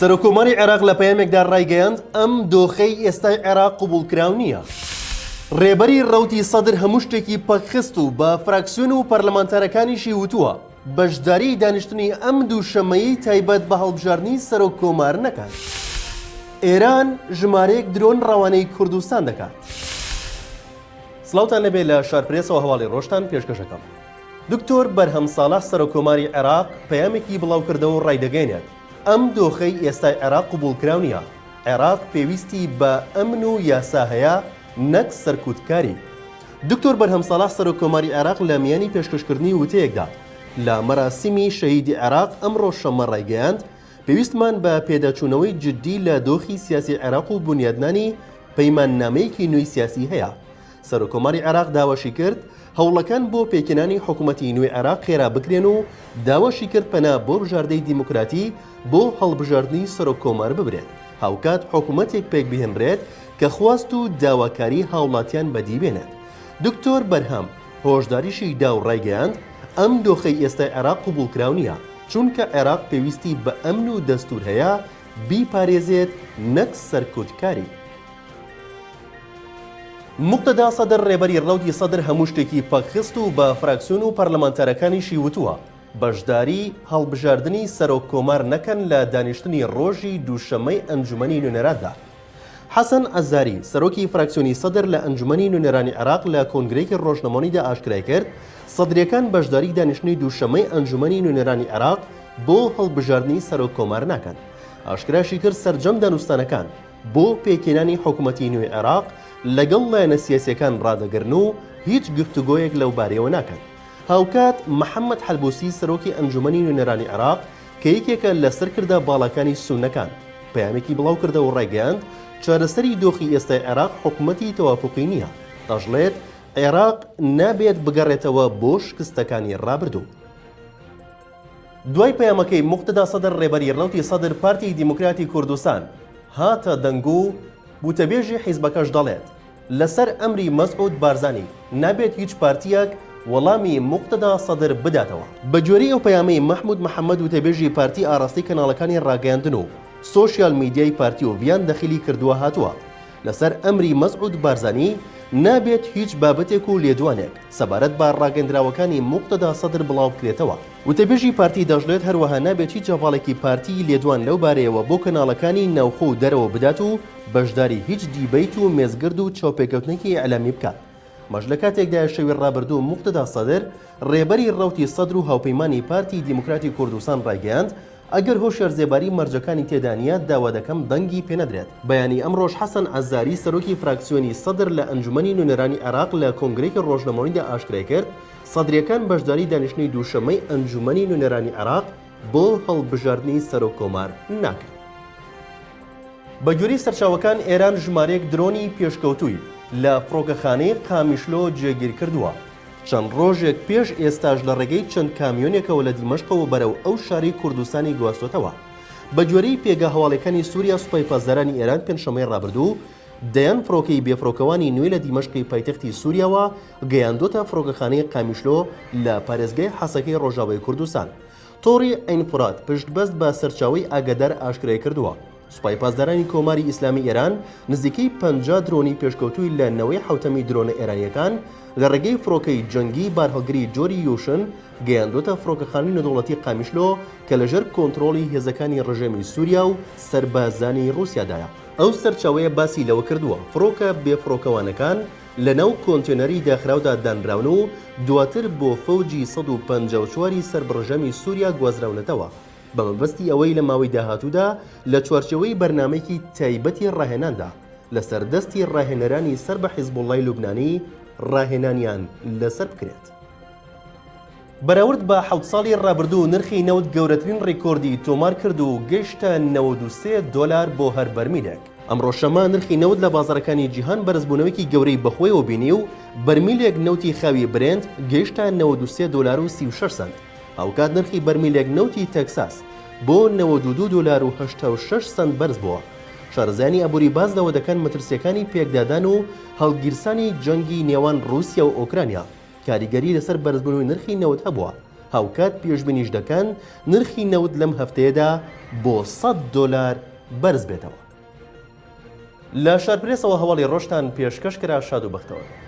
سەرۆکۆماری عێراق لە پەیامێکدا ڕایگەیاند ئەم دۆخەی ئێستای عێراق قبوڵکراو نییە. ڕێبەری ڕەوتی سەدر هەموو شتێکی پەکخست و بە فراکسیۆن و پەرلەمانتارەکانیشی وتووە بەشداری دانیشتنی ئەم دووشەمەیی تایبەت بە هەڵبژاردننی سەرۆککۆمار نەکات. ئێران ژمارەیەک درۆن ڕەوانەی کوردستان دەکات. سڵاوتان لەبێ لە شارپرێسەوە هەواڵی ڕۆژتان پێشکەشەکەم. دکتۆر بەرهەم ساڵح سەرۆککۆماری عێراق پەیامێکی بڵاو کردەوە و ڕایدەگەێنێت ئەم دۆخەی ئێستای عێراق قبوڵکراو نییە. عێراق پێویستی بە ئەمن و یاسا هەیە نەک سەرکوتکاری. دکتۆر بەرهەم ساڵح سەرۆککۆماری عێراق لە میانی پێشکەشکردنی وتەیەکدا لە مەراسیمی شەهیدی عێراق ئەمڕۆ شەمە ڕایگەیاند پێویستمان بە پێداچوونەوەی جددی لە دۆخی سیاسی عێراق و بنیادنانی پەیماننامەیەکی نوێی سیاسی هەیە. سەرۆککۆماری عێراق داواشی کرد هەوڵەکان بۆ پێکێنانی حکوومەتی نوێی عێراق خێرا بکرێن و داواشی کرد پەنا بۆ بژاردەی دیموکراتی بۆ هەڵبژاردننی سەرۆککۆمار ببرێت هاوکات حکوومەتێک پێک بهێنرێت کە خواست و داواکاری هاوڵاتیان بەدی بێنێت. دکتۆر بەرهەم هۆشداریشی دا و ڕایگەیاند ئەم دۆخەی ئێستای عێراق قبوڵکراو نییە چونکە عێراق پێویستی بە ئەمن و دەستور هەیە بیپارێزێت نەک سەرکوتکاری. موقتەدا سەدر ڕێبەری ڕەوتی سەدر هەموو شتێکی پەکخست و بە فراکسیۆن و پەرلەمانتارەکانیشی وتووە بەشداری هەڵبژاردننی سەرۆککۆمار نەکەن لە دانیشتنی ڕۆژی دووشەمەی ئەنجومەنی نوێنەراندا. حەسەن ئەزاری سەرۆکی فراکسیۆنی سەدر لە ئەنجومەنی نوێنەرانی عێراق لە کۆنگرەیەکی ڕۆژنەمەنیدا ئاشکرای کرد سەدرەکان بەشداری دانیشتنی دووشەمەی ئەنجومەنی نوێنەرانی عێراق بۆ هەڵبژاردننی سەرۆککۆمار ناکەن. ئاشکراشی کرد سەرجەم دانوستانەکان بۆ پێکێنانی حکوومەتی نوێی عێراق لەگەڵ لایەنە سیاسیەکان ڕادەگرن و هیچ گفتوگۆیەک لەو بارەیەوە ناکەن. هاوکات محەممەد حەلبوسی سەرۆکی ئەنجومەنی نوێنەرانی عێراق کە یەکێکە لەسەر کردە باڵەکانی سونەکان پەیامێکی بڵاو کردە و ڕایگەیاند چارەسەری دۆخی ئێستای عێراق حکوومەتی تەوافقی نییە دەژڵێت عێراق نابێت بگەڕێتەوە بۆ شکستەکانی ڕابردوو. دوای پەیامەکەی موقتەدا سەدر ڕێبەری ڕەوتی سەدر پارتی دیموکراتی کوردستان هاتە دەنگ و بوتەبێژی حیزبەکەش دەڵێت لەسەر ئەمری مەسعود بارزانی نابێت هیچ پارتیەک وەڵامی موقتەدا سەدر بداتەوە. بە جۆری ئەو پەیامەی مەحمود محەممەد وتەبێژی پارتی ئاراستی کەناڵەکانی ڕاگەیاندن و سۆشیال میدیای پارتی و ڤیان دەخیلی کردووە هاتووە لەسەر ئەمری مەسعود بارزانی نابێت هیچ بابەتێک و لێدوانێک سەبارەت بە ڕاگەندراوەکانی موقتەدا سەدر بڵاو بکرێتەوە. وتەبێژی پارتی دەژڵێت هەروەها نابێت هیچ جەواڵێکی پارتی لێدوان لەو بارەیەوە بۆ کەناڵەکانی ناوخۆ و دەرەوە بدات و بەشداری هیچ دیبەیت و مێزگرد و چاوپێکەوتنێکی ئەلامی بکات. مەش لە کاتێکدا شەوی ڕابردوو موقتەدا سەدر ڕێبەری ڕەوتی سەدر و هاوپەیمانی پارتی دیموکراتی کوردستان ڕایگەیاند ئەگەر هۆشیار زێباری مەرجەکانی تێدانە داوا دەکەم دەنگی پێ نەدرێت. بەیانی ئەمڕۆژ حەسەن ئەزاری سەرۆکی فراکسیۆنی سەدر لە ئەنجومەنی نوێنەرانی عێراق لە کۆنگرەیەکی ڕۆژنەمەوەییدا ئاشکرای کرد سەدرەکان بەشداری دانیشتنی دووشەمەی ئەنجومەنی نوێنەرانی عێراق بۆ هەڵبژاردننی سەرۆککۆمار ناکەن. بە گوێرەی سەرچاوەکان ئێران ژمارەیەک درۆنی پێشکەوتووی لە فڕۆکەخانەی قامیشلۆ جێگیر کردووە. چەند ڕۆژێک پێش ئێستاژ لە ڕێگەی چەند کامیۆنێکەوە لە دیمەشقەوە بەرەو ئەو شاری کوردستانی گواستوتەوە. بە گوێرەی پێگە هەواڵەکانی سووریا سوپای پاسدارانی ئێران پێنجشەمەی ڕابردوو دەیان فڕۆکەی بێفڕۆکەوانی نوێ لە دیمەشقی پایتەختی سووریاوە گەیاندۆتە فڕۆکەخانەی قامیشلۆ لە پارێزگای حەسەکەی ڕۆژاوای کوردستان. تۆڕی ئەینفرات پشتبەست بە سەرچاوی ئاگادار ئاشکرای کردووە. سوپای پاسدارانی کۆماری ئیسلامی ئێران نزیکەی 50 درۆنی پێشکەوتووی لە نەوەی حوتەمی درۆنە ئێرانیەکان لە ڕێگەی فڕۆکەی جەنگی بارهەڵگری جۆری یوشن گەیاندۆتە فڕۆکەخانەی نەدەوڵەتی قامیشلۆ کە لەژێر کۆنتڕۆڵی هێزەکانی ڕژێمی سووریا و سەربازانی رووسیادایە. ئەو سەرچاوەیە باسی لەوە کردووە فڕۆکە بێفڕۆکەوانەکان لە ناو کۆنتێنەری داخراودا دانراون و دواتر بۆ فەوجی 154 سەربڕژەمی سووریا گوازراونەتەوە بە مەبەستی ئەوەی لە ماوەی داهاتوودا لە چوارچەوەی بەرنامەیەکی تایبەتی ڕاهێناندا لەسەر دەستی ڕاهێنەرانی سەر بە حیزبوڵڵای لوبنانی ڕاهێنانیان لەسەر بکرێت. بەراورد بە 7 ساڵی ڕابردوو نرخی نەوت گەورەترین ڕێکۆردی تۆمار کرد و گەیشتە 93 دۆلار بۆ هەر بەرمیلێک. ئەمڕۆ شەمە نرخی نەوت لە بازاڕەکانی جیهان بەرزبوونەوەیکی گەورەی بەخۆیەوە بینی و بەرمیلێک نەوتی خاوی برێند گەیشتە 93 دۆلار و 36 سنت. ئەوکات نرخی بەرمیلێک نەوتی تەکساس بۆ 92 دۆلار و 86 سنت بەرز بووە. شارەزانی ئەبووری باز لەوە دەکەن مەترسیەکانی پێکدادان و هەڵگیرسانی جەنگی نێوان رووسیا و ئۆکرانیا کاریگەری لەسەر بەرزبوونەوەی نرخی نەوت هەبووە هاوکات پێشبینیش دەکەن نرخی نەوت لەم هەفتەیەدا بۆ $100 بەرز بێتەوە. لە شارپرێسەوە هەواڵی ڕۆژتان پێشکەش کرا. شاد و بەختەوە.